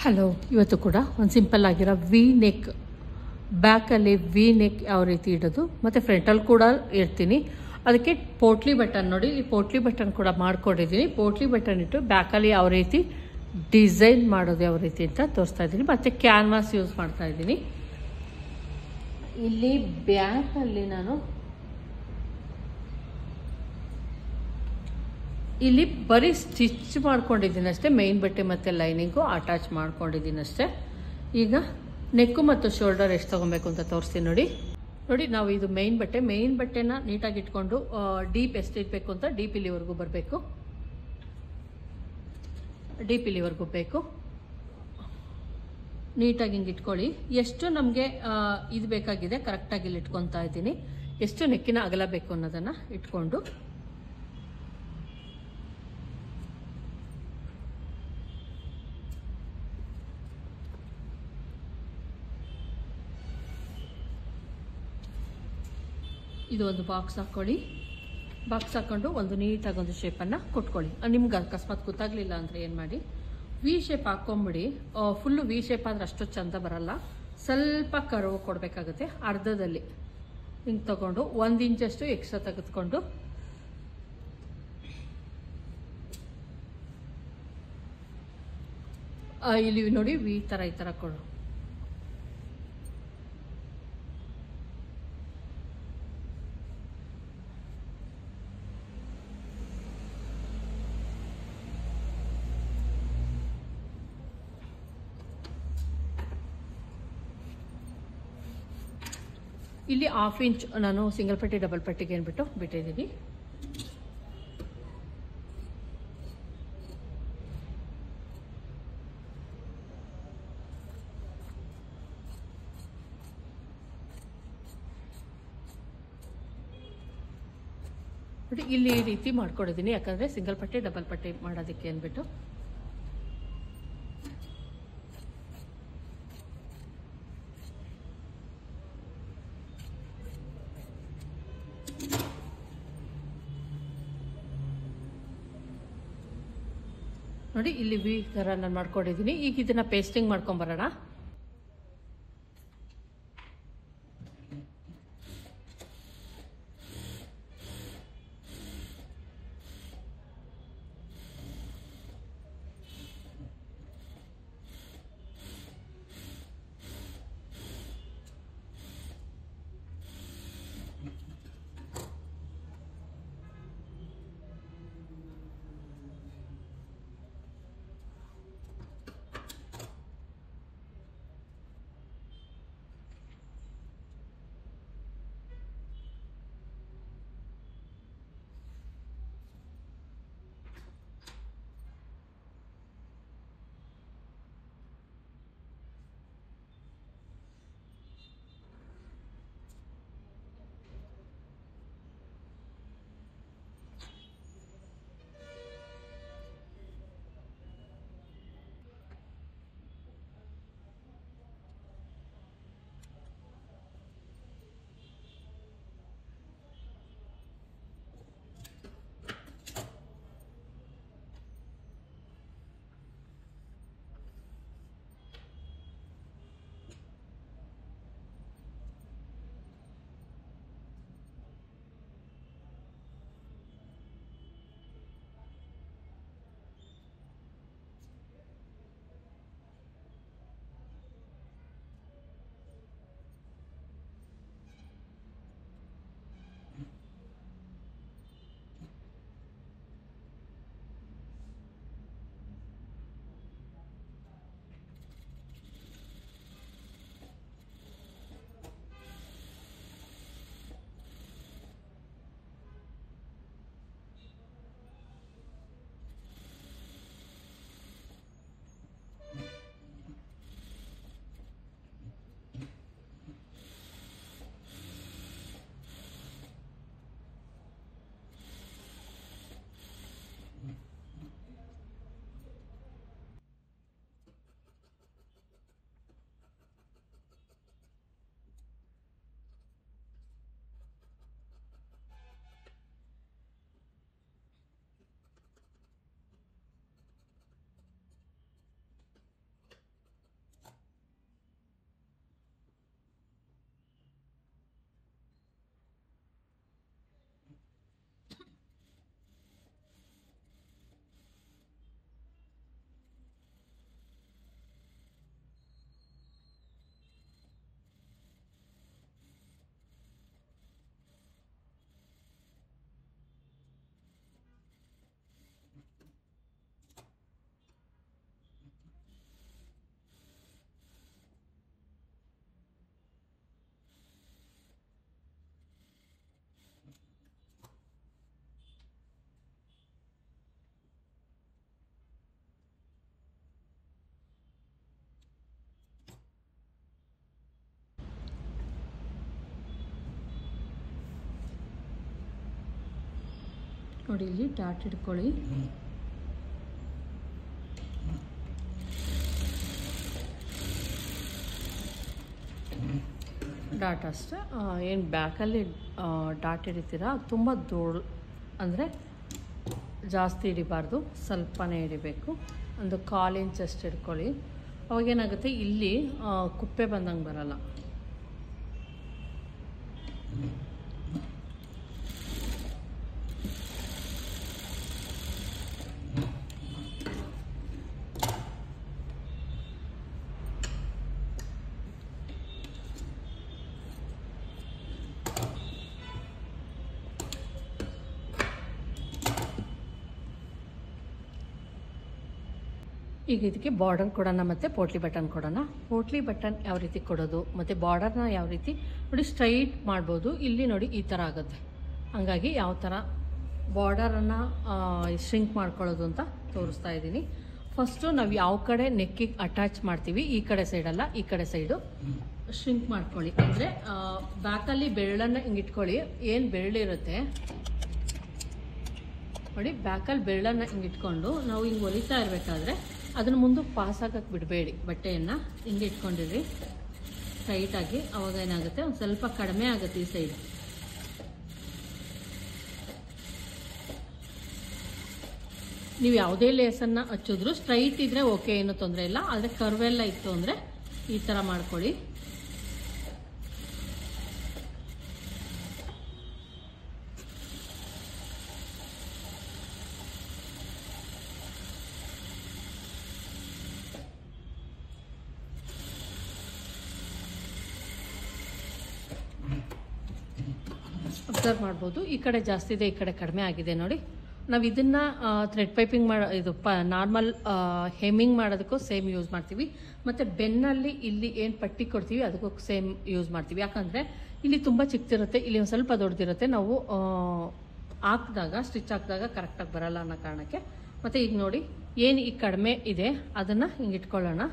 Hello, ಇವತ್ತು ಕೂಡ ಒಂದು ಸಿಂಪಲ್ ಆಗಿರೋ ವಿ ನೆಕ್, ಬ್ಯಾಕಲ್ಲಿ ವಿ ನೆಕ್ ಯಾವ ರೀತಿ ಇಡೋದು ಮತ್ತು ಫ್ರಂಟಲ್ಲಿ ಕೂಡ ಇರ್ತೀನಿ. ಅದಕ್ಕೆ ಪೋಟ್ಲಿ ಬಟನ್ ನೋಡಿ, ಈ ಪೋಟ್ಲಿ ಬಟನ್ ಕೂಡ ಮಾಡ್ಕೊಂಡಿದ್ದೀನಿ. ಪೋಟ್ಲಿ ಬಟನ್ ಇಟ್ಟು ಬ್ಯಾಕಲ್ಲಿ ಯಾವ ರೀತಿ ಡಿಸೈನ್ ಮಾಡೋದು ಯಾವ ರೀತಿ ಅಂತ ತೋರಿಸ್ತಾ ಇದ್ದೀನಿ. ಮತ್ತು ಕ್ಯಾನ್ವಾಸ್ ಯೂಸ್ ಮಾಡ್ತಾ ಇದ್ದೀನಿ. ಇಲ್ಲಿ ಬ್ಯಾಕಲ್ಲಿ ನಾನು ಇಲ್ಲಿ ಬರೀ ಸ್ಟಿಚ್ ಮಾಡ್ಕೊಂಡಿದ್ದೀನಿ ಅಷ್ಟೇ. ಮೇನ್ ಬಟ್ಟೆ ಮತ್ತು ಲೈನಿಂಗು ಅಟ್ಯಾಚ್ ಮಾಡ್ಕೊಂಡಿದ್ದೀನಿ ಅಷ್ಟೇ. ಈಗ ನೆಕ್ಕು ಮತ್ತು ಶೋಲ್ಡರ್ ಎಷ್ಟು ತೊಗೊಬೇಕು ಅಂತ ತೋರಿಸ್ತೀನಿ ನೋಡಿ. ನಾವು ಇದು ಮೇನ್ ಬಟ್ಟೆನ ನೀಟಾಗಿ ಇಟ್ಕೊಂಡು ಡೀಪ್ ಎಷ್ಟು ಇರಬೇಕು ಅಂತ ಡೀಪ್ ಇಲ್ಲಿವರೆಗೂ ಬರಬೇಕು. ಡೀಪ್ ಇಲ್ಲಿವರೆಗೂ ಬೇಕು. ನೀಟಾಗಿ ಹಿಂಗೆ ಇಟ್ಕೊಳ್ಳಿ. ಎಷ್ಟು ನಮಗೆ ಇದು ಬೇಕಾಗಿದೆ ಕರೆಕ್ಟಾಗಿ ಇಲ್ಲಿ ಇಟ್ಕೊತಾ ಇದ್ದೀನಿ. ಎಷ್ಟು ನೆಕ್ಕಿನ ಅಗಲ ಬೇಕು ಅನ್ನೋದನ್ನು ಇಟ್ಕೊಂಡು ಇದು ಒಂದು ಬಾಕ್ಸ್ ಹಾಕ್ಕೊಳ್ಳಿ. ಬಾಕ್ಸ್ ಹಾಕ್ಕೊಂಡು ಒಂದು ನೀಟಾಗಿ ಒಂದು ಶೇಪನ್ನು ಕೊಟ್ಕೊಳ್ಳಿ. ನಿಮ್ಗೆ ಅಕಸ್ಮಾತ್ ಗೊತ್ತಾಗಲಿಲ್ಲ ಅಂದರೆ ಏನು ಮಾಡಿ, ವಿ ಶೇಪ್ ಹಾಕ್ಕೊಂಬಿಡಿ. ಫುಲ್ಲು ವಿ ಶೇಪ್ ಆದರೆ ಅಷ್ಟು ಚಂದ ಬರಲ್ಲ. ಸ್ವಲ್ಪ ಕರ್ವ್ ಕೊಡಬೇಕಾಗುತ್ತೆ. ಅರ್ಧದಲ್ಲಿ ಹಿಂಗೆ ತಗೊಂಡು 1 ಇಂಚಷ್ಟು ಎಕ್ಸ್ಟ್ರಾ ತೆಗೆದುಕೊಂಡು ಇಲ್ಲಿ ನೋಡಿ ಈ ಥರ ಕೊಡು. ಇಲ್ಲಿ 1/2 ಇಂಚ್ ನಾನು ಸಿಂಗಲ್ ಪಟ್ಟಿ ಡಬಲ್ ಪಟ್ಟಿಗೆ ಅಂದ್ಬಿಟ್ಟು ಬಿಟ್ಟಿದ್ದೀನಿ. ನೋಡಿ ಇಲ್ಲಿ ಈ ರೀತಿ ಮಾಡ್ಕೊಂಡಿದ್ದೀನಿ, ಯಾಕಂದರೆ ಸಿಂಗಲ್ ಪಟ್ಟಿ ಡಬಲ್ ಪಟ್ಟಿ ಮಾಡೋದಕ್ಕೆ ಅಂದ್ಬಿಟ್ಟು. ನೋಡಿ ಇಲ್ಲಿ ವಿ ಥರ ನಾನು ಮಾಡ್ಕೊಂಡಿದ್ದೀನಿ. ಈಗ ಇದನ್ನ ಪೇಸ್ಟಿಂಗ್ ಮಾಡ್ಕೊಂಬರೋಣ. ನೋಡಿ ಇಲ್ಲಿ ಡಾಟ್ ಹಿಡ್ಕೊಳ್ಳಿ. ಡಾಟ್ ಅಷ್ಟೇ. ಏನು ಬ್ಯಾಕಲ್ಲಿ ಡಾಟ್ ಹಿಡಿತೀರಾ ತುಂಬ ದೊಡ್ಡ ಅಂದರೆ ಜಾಸ್ತಿ ಹಿಡಿಬಾರ್ದು, ಸ್ವಲ್ಪನೇ ಹಿಡಿಬೇಕು. ಒಂದು 1/4 ಇಂಚ್ ಅಷ್ಟು ಹಿಡ್ಕೊಳ್ಳಿ. ಅವಾಗೇನಾಗುತ್ತೆ ಇಲ್ಲಿ ಕುಪ್ಪೆ ಬಂದಂಗೆ ಬರಲ್ಲ. ಈಗ ಇದಕ್ಕೆ ಬಾರ್ಡರ್ ಕೊಡೋಣ ಮತ್ತು ಪೋಟ್ಲಿ ಬಟನ್ ಕೊಡೋಣ. ಪೋಟ್ಲಿ ಬಟನ್ ಯಾವ ರೀತಿ ಕೊಡೋದು ಮತ್ತು ಬಾರ್ಡರ್ನ ಯಾವ ರೀತಿ ನೋಡಿ ಸ್ಟ್ರೈಟ್ ಮಾಡ್ಬೋದು. ಇಲ್ಲಿ ನೋಡಿ ಈ ಥರ ಆಗುತ್ತೆ. ಹಾಗಾಗಿ ಯಾವ ಥರ ಬಾರ್ಡರನ್ನು ಶ್ರಿಂಕ್ ಮಾಡ್ಕೊಳ್ಳೋದು ಅಂತ ತೋರಿಸ್ತಾ ಇದ್ದೀನಿ. ಫಸ್ಟು ನಾವು ಯಾವ ಕಡೆ ನೆಕ್ಕಿಗೆ ಅಟ್ಯಾಚ್ ಮಾಡ್ತೀವಿ, ಈ ಕಡೆ ಸೈಡಲ್ಲ, ಈ ಕಡೆ ಸೈಡು ಶ್ರಿಂಕ್ ಮಾಡ್ಕೊಳ್ಳಿ. ಅಂದರೆ ಬ್ಯಾಕಲ್ಲಿ ಬೆರಳನ್ನು ಹಿಂಗೆ ಇಟ್ಕೊಳ್ಳಿ. ಏನು ಬೆರಳಿರುತ್ತೆ ನೋಡಿ, ಬ್ಯಾಕಲ್ಲಿ ಬೆರಳನ್ನು ಹಿಂಗೆ ಇಟ್ಕೊಂಡು ನಾವು ಹಿಂಗೆ ಹೊಲಿತಾ ಇರಬೇಕಾದ್ರೆ ಅದನ್ನು ಮುಂದಕ್ಕೆ ಪಾಸ್ ಆಗಕ್ಕೆ ಬಿಡಬೇಡಿ. ಬಟ್ಟೆಯನ್ನು ಹಿಂಗೆ ಇಟ್ಕೊಂಡಿರಿ ಟೈಟಾಗಿ. ಅವಾಗ ಏನಾಗುತ್ತೆ, ಒಂದು ಸ್ವಲ್ಪ ಕಡಿಮೆ ಆಗುತ್ತೆ ಈ ಸೈಡ್. ನೀವು ಯಾವುದೇ ಲೇಸನ್ನು ಹಚ್ಚಿದ್ರು ಸ್ಟ್ರೈಟ್ ಇದ್ದರೆ ಓಕೆ, ಏನೂ ತೊಂದರೆ ಇಲ್ಲ. ಆದರೆ ಕರ್ವೆಲ್ಲ ಇತ್ತು ಅಂದರೆ ಈ ಥರ ಮಾಡ್ಕೊಳ್ಳಿ. ಅಬ್ಸರ್ವ್ ಮಾಡ್ಬೋದು, ಈ ಕಡೆ ಜಾಸ್ತಿ ಇದೆ, ಈ ಕಡೆ ಕಡಿಮೆ ಆಗಿದೆ ನೋಡಿ. ನಾವು ಇದನ್ನು ಥ್ರೆಡ್ ಪೈಪಿಂಗ್ ಇದು ನಾರ್ಮಲ್ ಹೆಮ್ಮಿಂಗ್ ಮಾಡೋದಕ್ಕೂ ಸೇಮ್ ಯೂಸ್ ಮಾಡ್ತೀವಿ. ಮತ್ತು ಬೆನ್ನಲ್ಲಿ ಇಲ್ಲಿ ಏನು ಪಟ್ಟಿ ಕೊಡ್ತೀವಿ ಅದಕ್ಕೂ ಸೇಮ್ ಯೂಸ್ ಮಾಡ್ತೀವಿ. ಯಾಕಂದರೆ ಇಲ್ಲಿ ತುಂಬ ಚಿಕ್ಕದಿರುತ್ತೆ, ಇಲ್ಲಿ ಒಂದು ಸ್ವಲ್ಪ ದೊಡ್ಡದಿರುತ್ತೆ. ನಾವು ಹಾಕಿದಾಗ ಸ್ಟಿಚ್ ಹಾಕಿದಾಗ ಕರೆಕ್ಟಾಗಿ ಬರಲ್ಲ ಅನ್ನೋ ಕಾರಣಕ್ಕೆ. ಮತ್ತು ಈಗ ನೋಡಿ ಏನು ಈಗ ಕಡಿಮೆ ಇದೆ ಅದನ್ನು ಹಿಂಗೆ ಇಟ್ಕೊಳ್ಳೋಣ.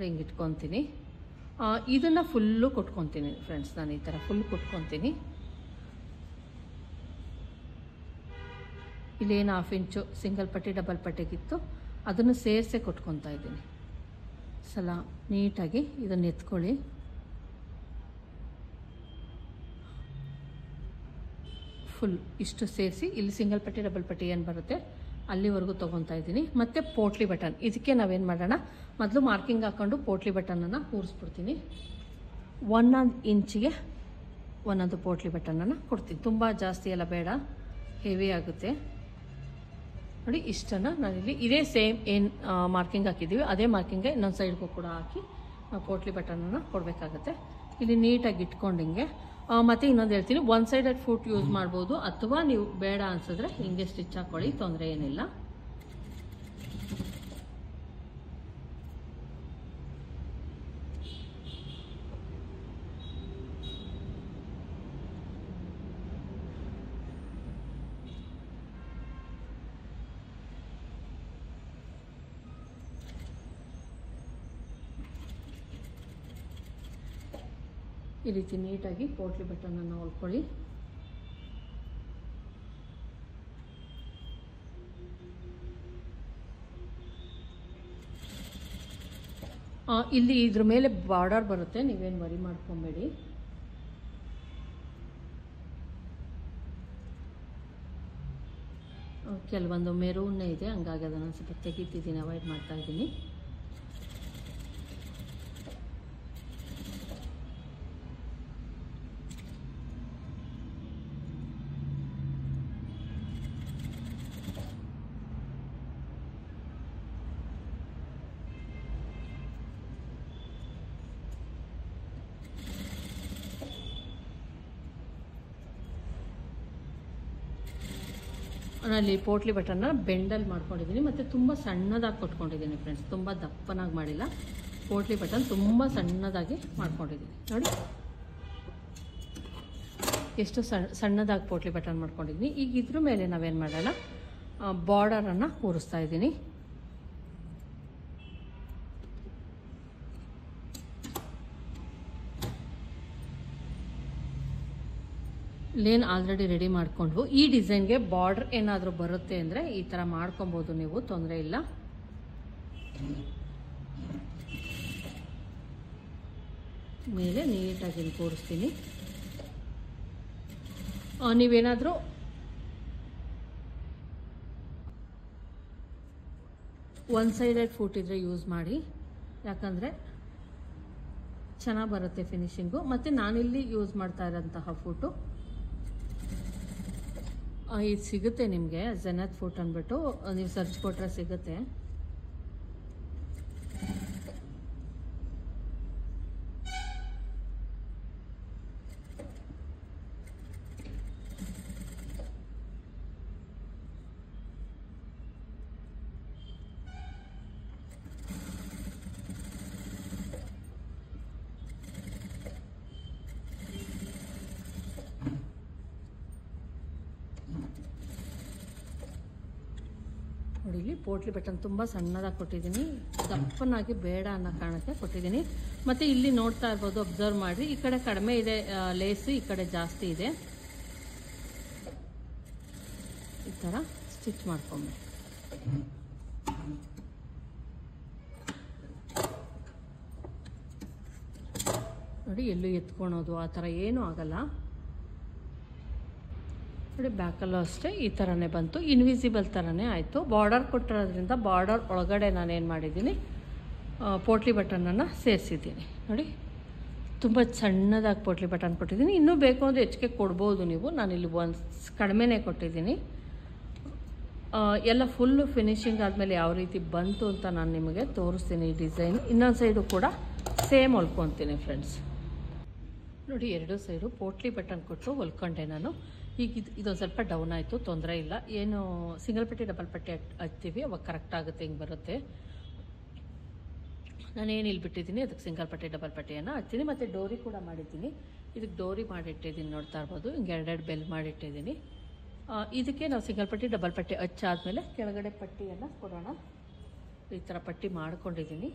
ಹಿಂಗೆ ಇಟ್ಕೊತೀನಿ. ಇದನ್ನು ಫುಲ್ಲು ಕೊಟ್ಕೊತೀನಿ ಫ್ರೆಂಡ್ಸ್. ನಾನು ಈ ಥರ ಫುಲ್ ಕೊಟ್ಕೊತೀನಿ. ಇಲ್ಲೇನು 1/2 ಇಂಚು ಸಿಂಗಲ್ ಪಟ್ಟಿ ಡಬಲ್ ಪಟ್ಟಿಗಿತ್ತು ಅದನ್ನು ಸೇರಿಸೇ ಕೊಟ್ಕೊತಾ ಇದ್ದೀನಿ. ಸಲ ನೀಟಾಗಿ ಇದನ್ನು ಎತ್ಕೊಳ್ಳಿ. ಫುಲ್ ಇಷ್ಟು ಸೇರಿಸಿ ಇಲ್ಲಿ ಸಿಂಗಲ್ ಪಟ್ಟಿ ಡಬಲ್ ಪಟ್ಟಿ ಏನು ಬರುತ್ತೆ ಅಲ್ಲಿವರೆಗೂ ತೊಗೊತಾ ಇದ್ದೀನಿ. ಮತ್ತು ಪೋಟ್ಲಿ ಬಟನ್ ಇದಕ್ಕೆ ನಾವೇನು ಮಾಡೋಣ, ಮೊದಲು ಮಾರ್ಕಿಂಗ್ ಹಾಕ್ಕೊಂಡು ಪೋಟ್ಲಿ ಬಟನನ್ನು ಕೂರಿಸ್ಬಿಡ್ತೀನಿ. 1 ಇಂಚಿಗೆ ಒಂದೊಂದು ಪೋಟ್ಲಿ ಬಟನನ್ನು ಕೊಡ್ತೀನಿ. ತುಂಬ ಜಾಸ್ತಿ ಎಲ್ಲ ಬೇಡ, ಹೆವಿ ಆಗುತ್ತೆ ನೋಡಿ. ಇಷ್ಟನ್ನು ನಾನಿಲ್ಲಿ ಇದೇ ಸೇಮ್ ಏನು ಮಾರ್ಕಿಂಗ್ ಹಾಕಿದ್ದೀವಿ ಅದೇ ಮಾರ್ಕಿಂಗ್ಗೆ ಇನ್ನೊಂದು ಸೈಡ್ಗೂ ಕೂಡ ಹಾಕಿ ನಾವು ಪೋಟ್ಲಿ ಬಟನನ್ನು ಕೊಡಬೇಕಾಗತ್ತೆ. ಇಲ್ಲಿ ನೀಟಾಗಿ ಇಟ್ಕೊಂಡು ಮತ್ತು ಇನ್ನೊಂದು ಹೇಳ್ತೀನಿ, 1 ಸೈಡೆಡ್ ಫುಟ್ ಯೂಸ್ ಮಾಡ್ಬೋದು, ಅಥವಾ ನೀವು ಬೇಡ ಅನ್ಸಿದ್ರೆ ಹಿಂಗೆ ಸ್ಟಿಚ್ ಹಾಕ್ಕೊಳ್ಳಿ, ತೊಂದರೆ ಏನಿಲ್ಲ. ಈ ರೀತಿ ನೀಟಾಗಿ ಪೋಟ್ಲಿ ಬಟನನ್ನು ಹೊಲ್ಕೊಳ್ಳಿ. ಇಲ್ಲಿ ಇದ್ರ ಮೇಲೆ ಬಾರ್ಡರ್ ಬರುತ್ತೆ, ನೀವೇನು ವರಿ ಮಾಡ್ಕೊಬೇಡಿ. ಕೆಲವೊಂದು ಮೆರೂನ್ನೇ ಇದೆ, ಹಂಗಾಗಿ ಅದನ್ನು ಸ್ವಲ್ಪ ತೆಗಿತಿದ್ದೀನಿ, ಅವಾಯ್ಡ್ ಮಾಡ್ತಾ ಇದ್ದೀನಿ. ನಾನಲ್ಲಿ ಪೋಟ್ಲಿ ಬಟನ್ನ ಬೆಂಡಲ್ಲಿ ಮಾಡ್ಕೊಂಡಿದ್ದೀನಿ ಮತ್ತು ತುಂಬ ಸಣ್ಣದಾಗಿ ಕೊಟ್ಕೊಂಡಿದ್ದೀನಿ ಫ್ರೆಂಡ್ಸ್. ತುಂಬ ದಪ್ಪನಾಗಿ ಮಾಡಿಲ್ಲ, ಪೋಟ್ಲಿ ಬಟನ್ ತುಂಬ ಸಣ್ಣದಾಗಿ ಮಾಡ್ಕೊಂಡಿದ್ದೀನಿ ನೋಡಿ. ಎಷ್ಟು ಸಣ್ಣದಾಗಿ ಪೋಟ್ಲಿ ಬಟನ್ ಮಾಡ್ಕೊಂಡಿದ್ದೀನಿ. ಈಗ ಇದ್ರ ಮೇಲೆ ನಾವೇನು ಮಾಡೋಣ, ಬಾರ್ಡರನ್ನು ಕೂರಿಸ್ತಾ ಇದ್ದೀನಿ. ಲೇನ್ ಆಲ್ರೆಡಿ ರೆಡಿ ಮಾಡ್ಕೊಂಡ್ವು. ಈ ಡಿಸೈನ್ಗೆ ಬಾರ್ಡರ್ ಏನಾದರೂ ಬರುತ್ತೆ ಅಂದರೆ ಈ ಥರ ಮಾಡ್ಕೊಬೋದು ನೀವು, ತೊಂದರೆ ಇಲ್ಲ. ಮೇಲೆ ನೀಟಾಗಿ ತೋರಿಸ್ತೀನಿ. ನೀವೇನಾದರೂ ಒನ್ ಸೈಡೆಡ್ ಫುಟ್ ಇದ್ರೆ ಯೂಸ್ ಮಾಡಿ, ಯಾಕಂದರೆ ಚೆನ್ನಾಗಿ ಬರುತ್ತೆ ಫಿನಿಶಿಂಗು. ಮತ್ತು ನಾನಿಲ್ಲಿ ಯೂಸ್ ಮಾಡ್ತಾ ಇರೋಂತಹ ಫುಟು ಇದು ಸಿಗುತ್ತೆ ನಿಮಗೆ, ಜೆನತ್ ಫುಟ್ ಅಂದ್ಬಿಟ್ಟು ನೀವು ಸರ್ಚ್ ಕೊಟ್ಟರೆ ಸಿಗುತ್ತೆ. ನೋಡಿ, ಇಲ್ಲಿ ಪೋಟ್ಲಿ ಬಟನ್ ತುಂಬ ಸಣ್ಣದಾಗಿ ಕೊಟ್ಟಿದ್ದೀನಿ, ದಪ್ಪನಾಗಿ ಬೇಡ ಅನ್ನೋ ಕಾರಣಕ್ಕೆ ಕೊಟ್ಟಿದ್ದೀನಿ. ಮತ್ತು ಇಲ್ಲಿ ನೋಡ್ತಾ ಇರ್ಬೋದು, ಅಬ್ಸರ್ವ್ ಮಾಡಿ, ಈ ಕಡೆ ಕಡಿಮೆ ಇದೆ ಲೇಸು, ಈ ಕಡೆ ಜಾಸ್ತಿ ಇದೆ. ಈ ಥರ ಸ್ಟಿಚ್ ಮಾಡ್ಕೊಂಬ. ನೋಡಿ, ಎಲ್ಲೂ ಎತ್ಕೊಳೋದು ಆ ಥರ ಏನೂ ಆಗಲ್ಲ. ನೋಡಿ, ಬ್ಯಾಕಲ್ಲೂ ಅಷ್ಟೇ ಈ ಥರನೇ ಬಂತು, ಇನ್ವಿಸಿಬಲ್ ಥರನೇ ಆಯಿತು. ಬಾರ್ಡರ್ ಕೊಟ್ಟಿರೋದ್ರಿಂದ ಬಾರ್ಡರ್ ಒಳಗಡೆ ನಾನೇನು ಮಾಡಿದ್ದೀನಿ, ಪೋಟ್ಲಿ ಬಟನನ್ನು ಸೇರಿಸಿದ್ದೀನಿ. ನೋಡಿ, ತುಂಬ ಸಣ್ಣದಾಗಿ ಪೋಟ್ಲಿ ಬಟನ್ ಕೊಟ್ಟಿದ್ದೀನಿ. ಇನ್ನೂ ಬೇಕು ಅಂದರೆ ಹೆಚ್ಚಿಗೆ ಕೊಡ್ಬೋದು ನೀವು, ನಾನಿಲ್ಲಿ ಒಂದು ಕಡಿಮೆನೇ ಕೊಟ್ಟಿದ್ದೀನಿ. ಎಲ್ಲ ಫುಲ್ಲು ಫಿನಿಶಿಂಗ್ ಆದಮೇಲೆ ಯಾವ ರೀತಿ ಬಂತು ಅಂತ ನಾನು ನಿಮಗೆ ತೋರಿಸ್ತೀನಿ. ಈ ಡಿಸೈನ್ ಇನ್ನೊಂದು ಸೈಡು ಕೂಡ ಸೇಮ್ ಹೊಲ್ಕೊತೀನಿ ಫ್ರೆಂಡ್ಸ್. ನೋಡಿ, ಎರಡು ಸೈಡು ಪೋಟ್ಲಿ ಬಟನ್ ಕೊಟ್ಟು ಹೊಲ್ಕೊಂಡೆ ನಾನು. ಈಗ ಇದೊಂದು ಸ್ವಲ್ಪ ಡೌನ್ ಆಯಿತು, ತೊಂದರೆ ಇಲ್ಲ. ಏನು ಸಿಂಗಲ್ ಪಟ್ಟಿ ಡಬಲ್ ಪಟ್ಟಿ ಹಚ್ತೀವಿ ಅವಾಗ ಕರೆಕ್ಟ್ ಆಗುತ್ತೆ, ಹಿಂಗೆ ಬರುತ್ತೆ. ನಾನೇನು ಇಲ್ಲಿ ಬಿಟ್ಟಿದ್ದೀನಿ ಅದಕ್ಕೆ ಸಿಂಗಲ್ ಪಟ್ಟಿ ಡಬಲ್ ಪಟ್ಟಿಯನ್ನು ಹಚ್ತೀನಿ. ಮತ್ತು ಡೋರಿ ಕೂಡ ಮಾಡಿದ್ದೀನಿ. ಇದಕ್ಕೆ ಡೋರಿ ಮಾಡಿಟ್ಟಿದ್ದೀನಿ, ನೋಡ್ತಾ ಇರ್ಬೋದು. ಹಿಂಗೆ ಎರಡೆರಡು ಬೆಲ್ ಮಾಡಿಟ್ಟಿದ್ದೀನಿ. ಇದಕ್ಕೆ ನಾವು ಸಿಂಗಲ್ ಪಟ್ಟಿ ಡಬಲ್ ಪಟ್ಟಿ ಹಚ್ಚಾದ್ಮೇಲೆ ಕೆಳಗಡೆ ಪಟ್ಟಿಯನ್ನು ಕೊಡೋಣ. ಈ ಥರ ಪಟ್ಟಿ ಮಾಡ್ಕೊಂಡಿದ್ದೀನಿ.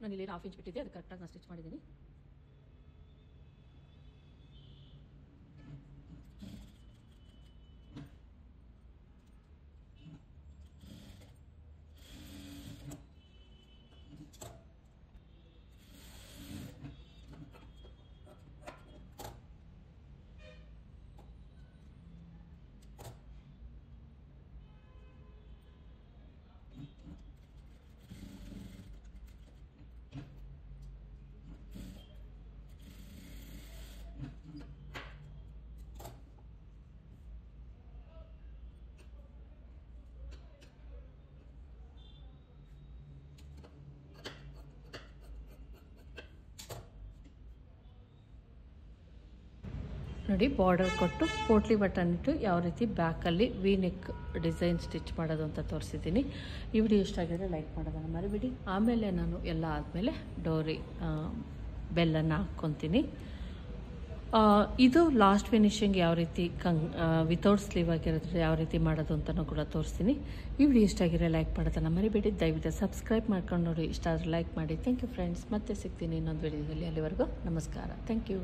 ನಾನು ಇಲ್ಲಿ 1/2 ಇಂಚ್ ಬಿಟ್ಟಿದ್ದೆ, ಅದು ಕರೆಕ್ಟಾಗಿ ನಾನು ಸ್ಟಿಚ್ ಮಾಡಿದ್ದೀನಿ. ನೋಡಿ, ಬಾರ್ಡರ್ ಕೊಟ್ಟು ಪೋಟ್ಲಿ ಬಟನ್ ಇಟ್ಟು ಯಾವ ರೀತಿ ಬ್ಯಾಕಲ್ಲಿ ವಿ ನೆಕ್ ಡಿಸೈನ್ ಸ್ಟಿಚ್ ಮಾಡೋದು ಅಂತ ತೋರಿಸಿದ್ದೀನಿ. ಈ ವಿಡಿಯೋ ಇಷ್ಟ ಆಗಿದ್ರೆ ಲೈಕ್ ಮಾಡೋದನ್ನು ಮರಿಬೇಡಿ. ಆಮೇಲೆ ನಾನು ಎಲ್ಲ ಆದಮೇಲೆ ಡೋರಿ ಬೆಲ್ಲನ್ನು ಹಾಕ್ಕೊತೀನಿ. ಇದು ಲಾಸ್ಟ್ ಫಿನಿಶಿಂಗ್ ಯಾವ ರೀತಿ ವಿತೌಟ್ ಸ್ಲೀವ್ ಆಗಿರೋದ್ರೆ ಯಾವ ರೀತಿ ಮಾಡೋದು ಅಂತಲೂ ಕೂಡ ತೋರಿಸ್ತೀನಿ. ಈ ವಿಡಿಯೋ ಇಷ್ಟ ಆಗಿದ್ರೆ ಲೈಕ್ ಮಾಡೋದನ್ನು ಮರಿಬೇಡಿ. ದಯವಿಟ್ಟು ಸಬ್ಸ್ಕ್ರೈಬ್ ಮಾಡ್ಕೊಂಡು ನೋಡಿ, ಇಷ್ಟ ಆದರೆ ಲೈಕ್ ಮಾಡಿ. Thank you friends. ಮತ್ತೆ ಸಿಗ್ತೀನಿ ಇನ್ನೊಂದು ವಿಡಿಯೋದಲ್ಲಿ. ಅಲ್ಲಿವರೆಗೂ ನಮಸ್ಕಾರ. Thank you.